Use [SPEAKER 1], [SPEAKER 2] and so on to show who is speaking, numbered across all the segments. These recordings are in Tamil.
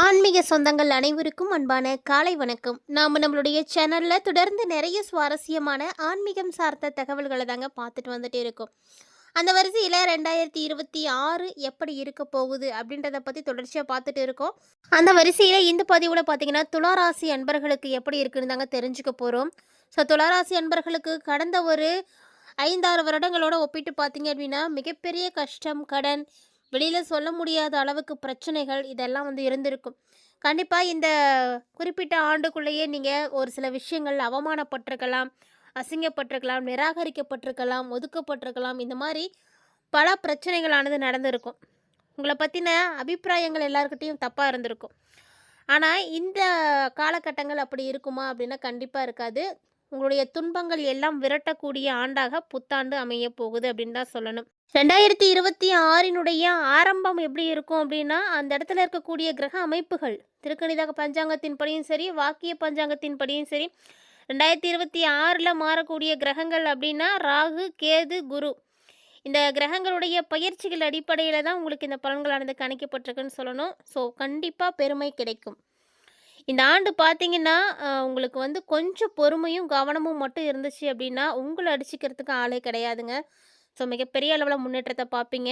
[SPEAKER 1] ஆன்மீக சொந்தங்கள் அனைவருக்கும் அன்பான காலை வணக்கம். நாம் நம்மளுடைய சேனலில் தொடர்ந்து நிறைய சுவாரஸ்யமான ஆன்மீகம் சார்ந்த தகவல்களை தாங்க பார்த்துட்டு வந்துட்டு இருக்கோம். அந்த வரிசையில் 2026 எப்படி இருக்க போகுது அப்படின்றத பற்றி தொடர்ச்சியாக பார்த்துட்டு இருக்கோம். அந்த வரிசையில் இந்த பதிவில் பார்த்தீங்கன்னா துளாராசி அன்பர்களுக்கு எப்படி இருக்குன்னு தாங்க தெரிஞ்சுக்க போகிறோம். ஸோ துளாராசி அன்பர்களுக்கு கடந்த ஒரு 5-6 வருடங்களோட ஒப்பிட்டு பார்த்தீங்க அப்படின்னா மிகப்பெரிய கஷ்டம், கடன், வெளியில் சொல்ல முடியாத அளவுக்கு பிரச்சனைகள் இதெல்லாம் வந்து இருந்திருக்கும். கண்டிப்பாக இந்த குறிப்பிட்ட ஆண்டுக்குள்ளேயே நீங்கள் ஒரு சில விஷயங்கள் அவமானப்பட்டிருக்கலாம், அசிங்கப்பட்டிருக்கலாம், நிராகரிக்கப்பட்டிருக்கலாம், ஒதுக்கப்பட்டிருக்கலாம். இந்த மாதிரி பல பிரச்சனைகளானது நடந்திருக்கும். உங்களை பற்றின அபிப்பிராயங்கள் எல்லாருக்கிட்டையும் தப்பாக இருந்திருக்கும். ஆனால் இந்த காலகட்டங்கள் அப்படி இருக்குமா அப்படின்னா கண்டிப்பாக இருக்காது. உங்களுடைய துன்பங்கள் எல்லாம் விரட்டக்கூடிய ஆண்டாக புத்தாண்டு அமைய போகுது அப்படின்னு தான் சொல்லணும். 2026 ஆரம்பம் எப்படி இருக்கும் அப்படின்னா, அந்த இடத்துல இருக்கக்கூடிய கிரக அமைப்புகள் திருக்கணித பஞ்சாங்கத்தின் படியும் சரி, வாக்கிய பஞ்சாங்கத்தின் படியும் சரி, 2026 மாறக்கூடிய கிரகங்கள் அப்படின்னா ராகு, கேது, குரு. இந்த கிரகங்களுடைய பயிற்சிகள் அடிப்படையில் தான் உங்களுக்கு இந்த பலன்களானது கணிக்கப்பட்டிருக்குன்னு சொல்லணும். ஸோ கண்டிப்பாக பெருமை கிடைக்கும். இந்த ஆண்டு பார்த்தீங்கன்னா உங்களுக்கு வந்து கொஞ்சம் பொறுமையும் கவனமும் மட்டும் இருந்துச்சு அப்படின்னா உங்களை அடிச்சுக்கிறதுக்கு ஆளே கிடையாதுங்க. ஸோ மிகப்பெரிய அளவில் முன்னேற்றத்தை பார்ப்பீங்க.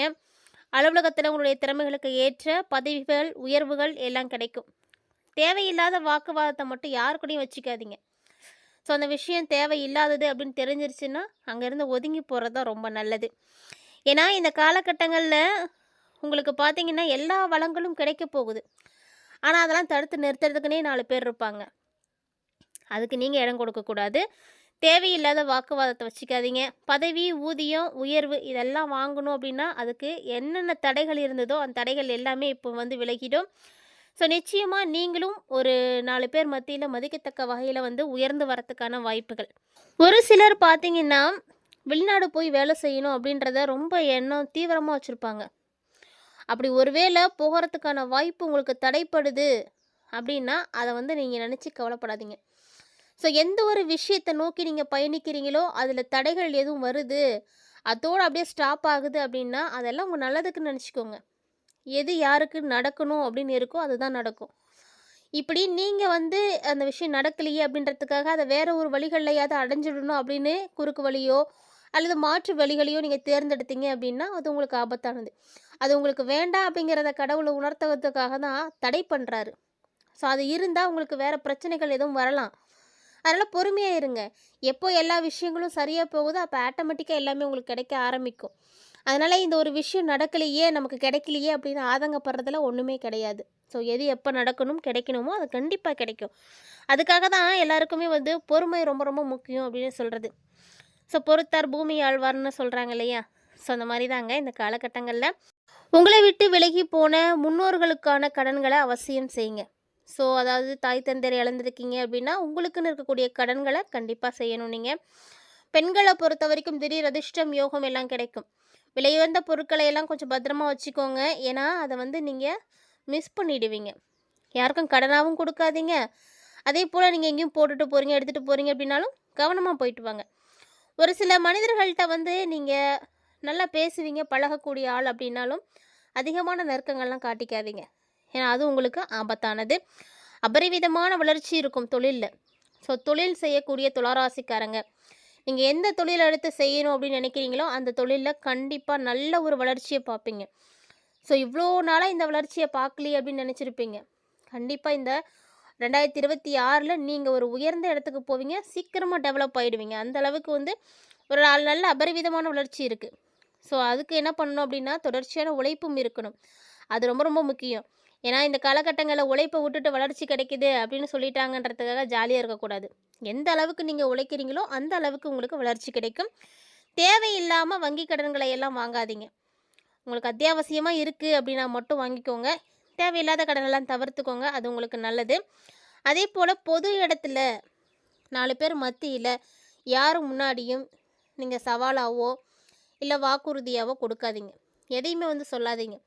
[SPEAKER 1] அலுவலகத்தில் உங்களுடைய திறமைகளுக்கு ஏற்ற பதவிகள், உயர்வுகள் எல்லாம் கிடைக்கும். தேவையில்லாத வாக்குவாதத்தை மட்டும் யாருக்கூடையும் வச்சுக்காதீங்க. ஸோ அந்த விஷயம் தேவையில்லாதது அப்படின்னு தெரிஞ்சிருச்சுன்னா அங்கேருந்து ஒதுங்கி போகிறது தான் ரொம்ப நல்லது. ஏன்னா இந்த காலகட்டங்களில் உங்களுக்கு பார்த்தீங்கன்னா எல்லா வளங்களும் கிடைக்க போகுது. ஆனால் அதெல்லாம் தடுத்து நிறுத்துறதுக்குன்னே 4 பேர் இருப்பாங்க. அதுக்கு நீங்கள் இடம் கொடுக்கக்கூடாது. தேவையில்லாத வாக்குவாதத்தை வச்சுக்காதீங்க. பதவி, ஊதியம், உயர்வு இதெல்லாம் வாங்கணும் அப்படின்னா அதுக்கு என்னென்ன தடைகள் இருந்ததோ அந்த தடைகள் எல்லாமே இப்போ வந்து விலகிடும். ஸோ நிச்சயமாக நீங்களும் ஒரு 4 பேர் மத்தியில் மதிக்கத்தக்க வகையில் வந்து உயர்ந்து வரத்துக்கான வாய்ப்புகள். ஒரு சிலர் பார்த்தீங்கன்னா வெளிநாடு போய் வேலை செய்யணும் அப்படின்றத ரொம்ப எண்ணம் தீவிரமாக வச்சுருப்பாங்க. அப்படி ஒருவேளை போகிறதுக்கான வாய்ப்பு உங்களுக்கு தடைப்படுது அப்படின்னா அதை வந்து நீங்கள் நினச்சி கவலைப்படாதீங்க. ஸோ எந்த ஒரு விஷயத்தை நோக்கி நீங்கள் பயணிக்கிறீங்களோ அதில் தடைகள் எதுவும் வருது, அதோடு அப்படியே ஸ்டாப் ஆகுது அப்படின்னா அதெல்லாம் உங்கள் நல்லதுக்குன்னு நினச்சிக்கோங்க. எது யாருக்கு நடக்கணும் அப்படின்னு இருக்கோ அதுதான் நடக்கும். இப்படி நீங்கள் வந்து அந்த விஷயம் நடக்கலையே அப்படின்றதுக்காக அதை வேறு ஒரு வழிகள்லையாவது அடைஞ்சிடணும் அப்படின்னு குறுக்கு வழியோ அல்லது மாற்று வழிகளையோ நீங்கள் தேர்ந்தெடுத்தீங்க அப்படின்னா அது உங்களுக்கு ஆபத்தானது. அது உங்களுக்கு வேண்டாம் அப்படிங்கிறத கடவுளை உணர்த்துவதற்காக தான் தடை பண்ணுறாரு. ஸோ அது இருந்தால் உங்களுக்கு வேறு பிரச்சனைகள் எதுவும் வரலாம். அதனால் பொறுமையாக இருங்க. எப்போ எல்லா விஷயங்களும் சரியாக போகுதோ அப்போ ஆட்டோமேட்டிக்காக எல்லாமே உங்களுக்கு கிடைக்க ஆரம்பிக்கும். அதனால் இந்த ஒரு விஷயம் நடக்கலையே, நமக்கு கிடைக்கலையே அப்படின்னு ஆதங்கப்படுறதுல ஒன்றுமே கிடையாது. ஸோ எது எப்போ நடக்கணும் கிடைக்கணுமோ அது கண்டிப்பாக கிடைக்கும். அதுக்காக தான் எல்லாருக்குமே வந்து பொறுமை ரொம்ப ரொம்ப முக்கியம் அப்படின்னு சொல்கிறது. ஸோ பொறுத்தார் பூமி ஆழ்வார்னு சொல்கிறாங்க இல்லையா? ஸோ அந்த மாதிரி தாங்க இந்த காலகட்டங்களில் உங்களை விட்டு விலகி போன முன்னோர்களுக்கான கடன்களை அவசியம் செய்யுங்க. ஸோ அதாவது தாய் தந்தையரை இழந்திருக்கீங்க அப்படின்னா உங்களுக்குன்னு இருக்கக்கூடிய கடன்களை கண்டிப்பாக செய்யணும். நீங்கள் பெண்களை பொறுத்த வரைக்கும் திடீர் அதிர்ஷ்டம், யோகம் எல்லாம் கிடைக்கும். விலையுயர்ந்த பொருட்களை எல்லாம் கொஞ்சம் பத்திரமா வச்சுக்கோங்க. ஏன்னா அதை வந்து நீங்கள் மிஸ் பண்ணிடுவீங்க. யாருக்கும் கடனாகவும் கொடுக்காதீங்க. அதே போல் நீங்கள் எங்கேயும் போட்டுட்டு போகிறீங்க, எடுத்துகிட்டு போகிறீங்க அப்படின்னாலும் கவனமாக போயிட்டு வாங்க. ஒரு சில மனிதர்கள்ட்ட வந்து நீங்கள் நல்லா பேசுவீங்க, பழகக்கூடிய ஆள் அப்படின்னாலும் அதிகமான நெருக்கங்கள்லாம் காட்டிக்காதீங்க. ஏன்னா அது உங்களுக்கு ஆபத்தானது. அபரிவிதமான வளர்ச்சி இருக்கும் தொழிலில். ஸோ தொழில் செய்யக்கூடிய துளாராசிக்காரங்க நீங்கள் எந்த தொழிலை எடுத்து செய்யணும் அப்படின்னு நினைக்கிறீங்களோ அந்த தொழிலில் கண்டிப்பாக நல்ல ஒரு வளர்ச்சியை பார்ப்பீங்க. ஸோ இவ்வளோ நாளாக இந்த வளர்ச்சியை பார்க்கலையே அப்படின்னு நினச்சிருப்பீங்க. கண்டிப்பாக இந்த 2026 நீங்கள் ஒரு உயர்ந்த இடத்துக்கு போவீங்க. சீக்கிரமாக டெவலப் ஆகிடுவீங்க. அந்த அளவுக்கு வந்து ஒரு நல்ல அபரிவிதமான வளர்ச்சி இருக்குது. ஸோ அதுக்கு என்ன பண்ணணும் அப்படின்னா தொடர்ச்சியான உழைப்பும் இருக்கணும். அது ரொம்ப ரொம்ப முக்கியம். ஏன்னா இந்த காலகட்டங்களில் உழைப்பை விட்டுட்டு வளர்ச்சி கிடைக்குது அப்படின்னு சொல்லிட்டாங்கன்றதுக்காக ஜாலியாக இருக்கக்கூடாது. எந்த அளவுக்கு நீங்கள் உழைக்கிறீங்களோ அந்த அளவுக்கு உங்களுக்கு வளர்ச்சி கிடைக்கும். தேவையில்லாமல் வங்கி கடன்களை எல்லாம் வாங்காதீங்க. உங்களுக்கு அத்தியாவசியமாக இருக்குது அப்படின்னா மட்டும் வாங்கிக்கோங்க. தேவையில்லாத கடனெல்லாம் தவிர்த்துக்கோங்க. அது உங்களுக்கு நல்லது. அதே போல் பொது இடத்துல 4 பேர் மத்தியில் யாரும் முன்னாடியும் நீங்கள் சவாலாவோ இல்லை வாக்குறுதியாவோ கொடுக்காதீங்க. எதையுமே வந்து சொல்லாதீங்க.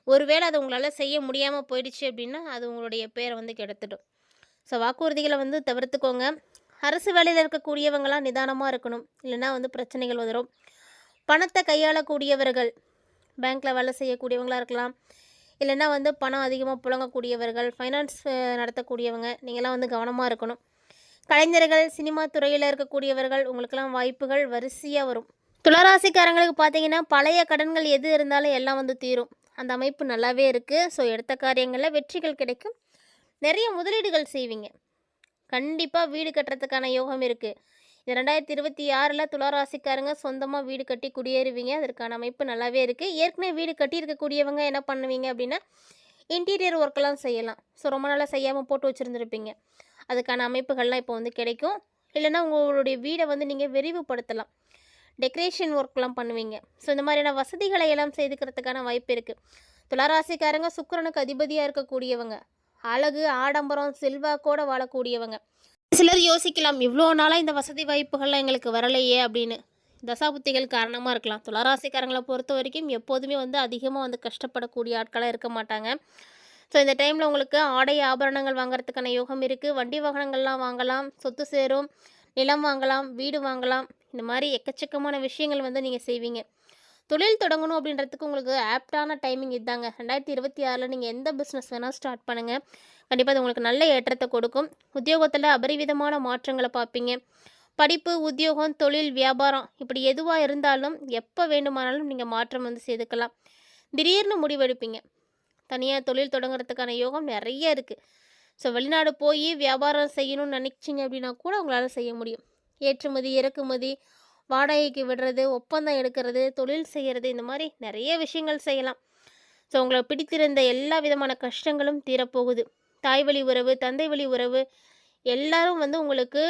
[SPEAKER 1] ஒருவேளை அது உங்களால் செய்ய முடியாமல் போயிடுச்சு அப்படின்னா அது உங்களுடைய பேரை வந்து கெடுத்துடும். ஸோ வாக்குறுதிகளை வந்து தவிர்த்துக்கோங்க. அரசு வேலையில் இருக்கக்கூடியவங்களாம் நிதானமாக இருக்கணும். இல்லைன்னா வந்து பிரச்சனைகள் வரும். பணத்தை கையாளக்கூடியவர்கள் பேங்க்கில் வேலை செய்யக்கூடியவங்களாக இருக்கலாம், இல்லைன்னா வந்து பணம் அதிகமாக புழங்கக்கூடியவர்கள், ஃபைனான்ஸ் நடத்தக்கூடியவங்க, நீங்கள்லாம் வந்து கவனமாக இருக்கணும். கலைஞர்கள், சினிமா துறையில் இருக்கக்கூடியவர்கள், உங்களுக்கெல்லாம் வாய்ப்புகள் வரிசையாக வரும். துளாராசிக்காரங்களுக்கு பார்த்தீங்கன்னா, பழைய கடன்கள் எது இருந்தாலும் எல்லாம் வந்து தீரும். அந்த அமைப்பு நல்லாவே இருக்குது. ஸோ எடுத்த காரியங்களில் வெற்றிகள் கிடைக்கும். நிறைய முதலீடுகள் செய்வீங்க. கண்டிப்பாக வீடு கட்டுறதுக்கான யோகம் இருக்குது. இந்த 2026ல் துளாராசிக்காரங்க சொந்தமாக வீடு கட்டி குடியேறுவீங்க. அதற்கான அமைப்பு நல்லாவே இருக்குது. ஏற்கனவே வீடு கட்டியிருக்கக்கூடியவங்க என்ன பண்ணுவீங்க அப்படின்னா, இன்டீரியர் ஒர்க்கெல்லாம் செய்யலாம். ஸோ ரொம்ப நாளாக செய்யாமல் போட்டு வச்சுருந்துருப்பீங்க. அதுக்கான அமைப்புகள்லாம் இப்போ வந்து கிடைக்கும். இல்லைன்னா உங்களுடைய வீடை வந்து நீங்கள் விரிவுபடுத்தலாம். டெக்கரேஷன் ஒர்க்லாம் பண்ணுவீங்க. ஸோ இந்த மாதிரியான வசதிகளை எல்லாம் செய்துக்கிறதுக்கான வாய்ப்பு இருக்குது. துளாராசிக்காரங்க சுக்கிரனுக்கு அதிபதியாக இருக்கக்கூடியவங்க. அழகு, ஆடம்பரம், செல்வாக்கோட வாழக்கூடியவங்க. சிலர் யோசிக்கலாம், இவ்வளோ நாளாக இந்த வசதி வாய்ப்புகள்லாம் எங்களுக்கு வரலையே அப்படின்னு. தசாபுத்திகள் காரணமாக இருக்கலாம். துளாராசிக்காரங்களை பொறுத்த வரைக்கும் எப்போதுமே வந்து அதிகமாக வந்து கஷ்டப்படக்கூடிய ஆட்களாக இருக்க மாட்டாங்க. ஸோ இந்த டைமில் உங்களுக்கு ஆடை ஆபரணங்கள் வாங்குறதுக்கான யோகம் இருக்குது. வண்டி வாகனங்கள்லாம் வாங்கலாம், சொத்து சேரும், நிலம் வாங்கலாம், வீடு வாங்கலாம். இந்த மாதிரி எக்கச்சக்கமான விஷயங்கள் வந்து நீங்கள் செய்வீங்க. தொழில் தொடங்கணும் அப்படின்றதுக்கு உங்களுக்கு ஆப்டான டைமிங் இதாங்க. 2026ல் நீங்கள் எந்த பிஸ்னஸ் வேணால் ஸ்டார்ட் பண்ணுங்கள். கண்டிப்பாக அது உங்களுக்கு நல்ல ஏற்றத்தை கொடுக்கும். உத்தியோகத்தில் அபரிவிதமான மாற்றங்களை பார்ப்பீங்க. படிப்பு, உத்தியோகம், தொழில், வியாபாரம் இப்படி எதுவாக இருந்தாலும் எப்போ வேண்டுமானாலும் நீங்கள் மாற்றம் வந்து செய்துக்கலாம். திடீர்னு முடிவெடுப்பீங்க. தனியாக தொழில் தொடங்குறதுக்கான யோகம் நிறைய இருக்குது. ஸோ வெளிநாடு போய் வியாபாரம் செய்யணும்னு நினச்சிங்க அப்படின்னா கூட உங்களால் செய்ய முடியும். ஏற்றுமதி, இறக்குமதி, வாடகைக்கு விடுறது, ஒப்பந்தம் எடுக்கிறது, தொழில் செய்கிறது, இந்த மாதிரி நிறைய விஷயங்கள் செய்யலாம். ஸோ உங்களை பிடித்திருந்த எல்லா விதமான கஷ்டங்களும் தீரப்போகுது. தாய் வழி உறவு, தந்தை வழி உறவு எல்லாரும் வந்து உங்களுக்கு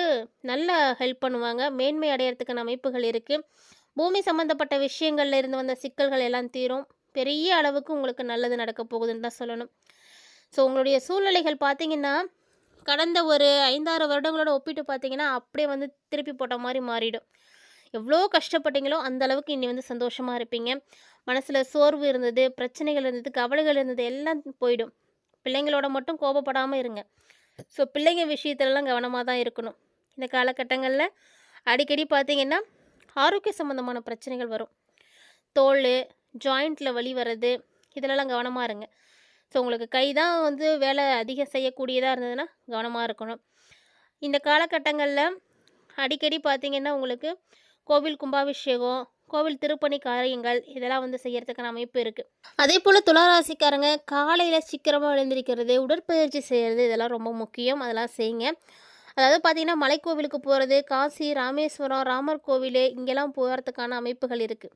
[SPEAKER 1] நல்ல ஹெல்ப் பண்ணுவாங்க. மேன்மை அடையிறதுக்கான அமைப்புகள் இருக்குது. பூமி சம்மந்தப்பட்ட விஷயங்கள்ல இருந்து வந்த சிக்கல்கள் எல்லாம் தீரும். பெரிய அளவுக்கு உங்களுக்கு நல்லது நடக்க போகுதுன்னு தான் சொல்லணும். ஸோ உங்களுடைய சூழ்நிலைகள் பார்த்தீங்கன்னா, கடந்த ஒரு 5-6 வருடங்களோட ஒப்பிட்டு பார்த்தீங்கன்னா, அப்படியே வந்து திருப்பி போட்ட மாதிரி மாறிடும். எவ்வளோ கஷ்டப்பட்டீங்களோ அந்த அளவுக்கு இனி வந்து சந்தோஷமாக இருப்பீங்க. மனசில் சோர்வு இருந்தது, பிரச்சனைகள் இருந்தது, கவலைகள் இருந்தது, எல்லாம் போயிடும். பிள்ளைங்களோட மட்டும் கோபப்படாமல் இருங்க. ஸோ பிள்ளைங்க விஷயத்துலலாம் கவனமாக தான் இருக்கணும். இந்த காலகட்டங்களில் அடிக்கடி பார்த்தீங்கன்னா, ஆரோக்கிய சம்மந்தமான பிரச்சனைகள் வரும். தோல், ஜாயிண்ட்டில் வலி வர்றது, இதிலலாம் கவனமாக இருங்க. ஸோ உங்களுக்கு கை தான் வந்து வேலை அதிகம் செய்யக்கூடியதாக இருந்ததுன்னா கவனமாக இருக்கணும். இந்த காலகட்டங்களில் அடிக்கடி பார்த்திங்கன்னா, உங்களுக்கு கோவில் கும்பாபிஷேகம், கோவில் திருப்பணி காரியங்கள் இதெல்லாம் வந்து செய்கிறதுக்கான அமைப்பு இருக்குது. அதே போல் துளாராசிக்காரங்க காலையில் சீக்கிரமாக எழுந்திரிக்கிறது, உடற்பயிற்சி செய்கிறது இதெல்லாம் ரொம்ப முக்கியம். அதெல்லாம் செய்யுங்க. அதாவது பார்த்திங்கன்னா, மலைக்கோவிலுக்கு போகிறது, காசி, ராமேஸ்வரம், ராமர் கோவில் இங்கெல்லாம் போகிறதுக்கான அமைப்புகள் இருக்குது.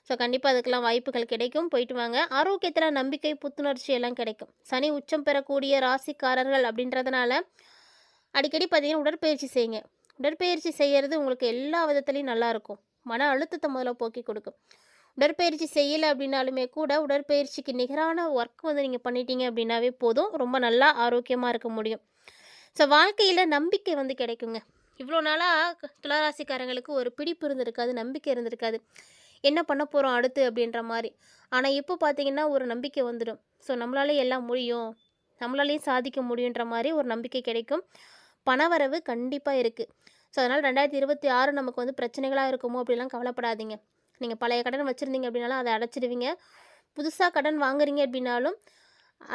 [SPEAKER 1] ஸோ கண்டிப்பாக அதுக்கெல்லாம் வாய்ப்புகள் கிடைக்கும். போயிட்டு வாங்க. ஆரோக்கியத்தில் நம்பிக்கை, புத்துணர்ச்சி எல்லாம் கிடைக்கும். சனி உச்சம் பெறக்கூடிய ராசிக்காரர்கள் அப்படின்றதுனால அடிக்கடி பார்த்திங்கன்னா உடற்பயிற்சி செய்யுங்க. உடற்பயிற்சி செய்கிறது உங்களுக்கு எல்லா விதத்துலேயும் நல்லாயிருக்கும். மன அழுத்தத்தை முதல்ல போக்கி கொடுக்கும். உடற்பயிற்சி செய்யலை அப்படின்னாலுமே கூட உடற்பயிற்சிக்கு நிகரான ஒர்க் வந்து நீங்கள் பண்ணிட்டீங்க அப்படின்னாவே போதும். ரொம்ப நல்லா ஆரோக்கியமாக இருக்க முடியும். ஸோ வாழ்க்கையில் நம்பிக்கை வந்து கிடைக்குங்க. இவ்வளோ நாளாக துளாராசிக்காரங்களுக்கு ஒரு பிடிப்பு இருந்திருக்காது, நம்பிக்கை இருந்திருக்காது. என்ன பண்ண போகிறோம் அடுத்து அப்படின்ற மாதிரி. ஆனால் இப்போ பார்த்திங்கன்னா ஒரு நம்பிக்கை வந்துடும். ஸோ நம்மளாலே எல்லாம் முடியும், நம்மளாலேயும் சாதிக்க முடியுன்ற மாதிரி ஒரு நம்பிக்கை கிடைக்கும். பணவரவு கண்டிப்பாக இருக்குது. ஸோ அதனால் 2026 நமக்கு வந்து பிரச்சனைகளாக இருக்குமோ அப்படிலாம் கவலைப்படாதீங்க. நீங்கள் பழைய கடன் வச்சுருந்தீங்க அப்படின்னாலும் அதை அடைச்சிடுவீங்க. புதுசாக கடன் வாங்குறீங்க அப்படின்னாலும்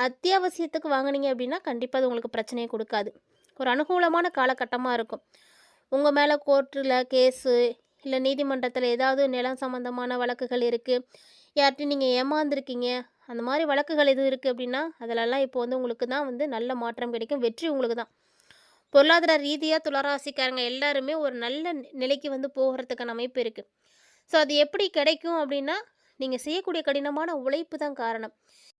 [SPEAKER 1] அத்தியாவசியத்துக்கு வாங்குனீங்க அப்படின்னா கண்டிப்பாக அது உங்களுக்கு பிரச்சனையை கொடுக்காது. ஒரு அனுகூலமான காலகட்டமாக இருக்கும். உங்கள் மேலே கோர்ட்டில் கேஸு இல்லை நீதிமன்றத்தில் ஏதாவது நிலம் சம்மந்தமான வழக்குகள் இருக்குது, யார்கிட்டையும் நீங்கள் ஏமாந்துருக்கீங்க, அந்த மாதிரி வழக்குகள் எதுவும் இருக்குது அப்படின்னா அதிலெல்லாம் இப்போ வந்து உங்களுக்கு தான் வந்து நல்ல மாற்றம் கிடைக்கும். வெற்றி உங்களுக்கு தான். பொருளாதார ரீதியாக துளாராசிக்காரங்க எல்லாருமே ஒரு நல்ல நிலைக்கு வந்து போகிறதுக்கான அமைப்பு இருக்குது. ஸோ அது எப்படி கிடைக்கும் அப்படின்னா, நீங்கள் செய்யக்கூடிய கடினமான உழைப்பு தான் காரணம்.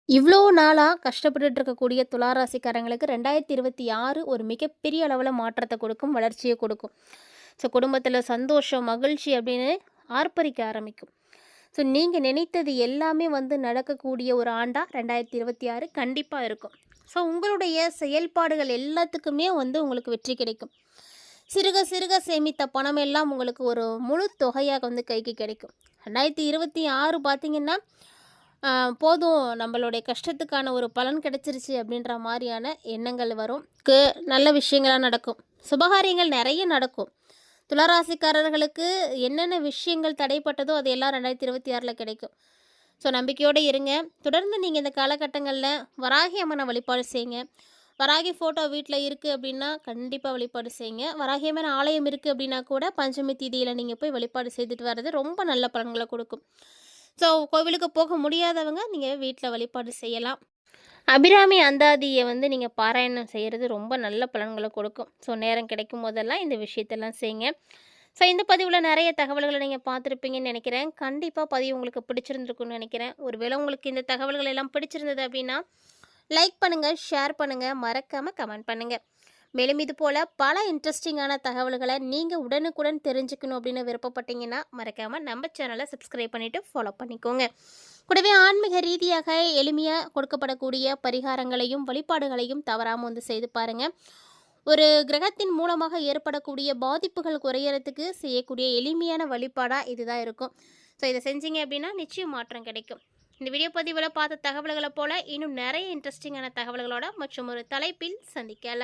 [SPEAKER 1] இவ்வளோ நாளாக கஷ்டப்பட்டுட்டு இருக்கக்கூடிய துளாராசிக்காரங்களுக்கு 2026 ஒரு மிகப்பெரிய அளவில் மாற்றத்தை கொடுக்கும், வளர்ச்சியை கொடுக்கும். ஸோ குடும்பத்தில் சந்தோஷம், மகிழ்ச்சி அப்படின்னு ஆர்ப்பரிக்க ஆரம்பிக்கும். ஸோ நீங்கள் நினைத்தது எல்லாமே வந்து நடக்கக்கூடிய ஒரு ஆண்டாக 2026 கண்டிப்பாக இருக்கும். ஸோ உங்களுடைய செயல்பாடுகள் எல்லாத்துக்குமே வந்து உங்களுக்கு வெற்றி கிடைக்கும். சிறுக சிறுக சேமித்த பணம் எல்லாம் உங்களுக்கு ஒரு முழு தொகையாக வந்து கைக்கு கிடைக்கும். 2026 பார்த்திங்கன்னா போதும், நம்மளுடைய கஷ்டத்துக்கான ஒரு பலன் கிடைச்சிருச்சு அப்படின்ற மாதிரியான எண்ணங்கள் வரும். நல்ல விஷயங்களாக நடக்கும். சுபகாரியங்கள் நிறைய நடக்கும். துளாராசிக்காரர்களுக்கு என்னென்ன விஷயங்கள் தடைப்பட்டதோ அது எல்லாம் 2026 கிடைக்கும். ஸோ நம்பிக்கையோடு இருங்க. தொடர்ந்து நீங்கள் இந்த காலகட்டங்களில் வராகி அம்மனை வழிபாடு செய்யுங்க. வராகி ஃபோட்டோ வீட்டில் இருக்குது அப்படின்னா கண்டிப்பாக வழிபாடு செய்யுங்க. வராகி அம்மன் ஆலயம் இருக்குது அப்படின்னா கூட பஞ்சமி தீதியில் நீங்கள் போய் வழிபாடு செய்துட்டு வர்றது ரொம்ப நல்ல பலன்களை கொடுக்கும். ஸோ கோவிலுக்கு போக முடியாதவங்க நீங்கள் வீட்டில் வழிபாடு செய்யலாம். அபிராமி அந்தாதியை நீங்கள் பாராயணம் செய்கிறது ரொம்ப நல்ல பலன்களை கொடுக்கும். ஸோ நேரம் கிடைக்கும் போதெல்லாம் இந்த விஷயத்தெல்லாம் செய்யுங்க. ஸோ இந்த பதிவில் நிறைய தகவல்களை நீங்கள் பார்த்துருப்பீங்கன்னு நினைக்கிறேன். கண்டிப்பாக பதிவு உங்களுக்கு பிடிச்சிருந்துருக்குன்னு நினைக்கிறேன். ஒருவேளை உங்களுக்கு இந்த தகவல்கள் எல்லாம் பிடிச்சிருந்தது அப்படின்னா லைக் பண்ணுங்கள், ஷேர் பண்ணுங்கள், மறக்காமல் கமெண்ட் பண்ணுங்கள். மேலும் இது போல் பல இன்ட்ரெஸ்டிங்கான தகவல்களை நீங்கள் உடனுக்குடன் தெரிஞ்சுக்கணும் அப்படின்னு விருப்பப்பட்டீங்கன்னா மறக்காமல் நம்ம சேனலை சப்ஸ்கிரைப் பண்ணிவிட்டு ஃபாலோ பண்ணிக்கோங்க. கூடவே ஆன்மீக ரீதியாக எளிமையாக கொடுக்கப்படக்கூடிய பரிகாரங்களையும் வழிபாடுகளையும் தவறாமல் செய்து பாருங்கள். ஒரு கிரகத்தின் மூலமாக ஏற்படக்கூடிய பாதிப்புகள் குறையறதுக்கு செய்யக்கூடிய எளிமையான வழிபாடாக இதுதான் இருக்கும். ஸோ இதை செஞ்சீங்க அப்படின்னா நிச்சயம் மாற்றம் கிடைக்கும். இந்த வீடியோ பதிவில் பார்த்த தகவல்களை போல் இன்னும் நிறைய இன்ட்ரெஸ்டிங்கான தகவல்களோட மற்றும் ஒரு தலைப்பில் சந்திக்கலாம்.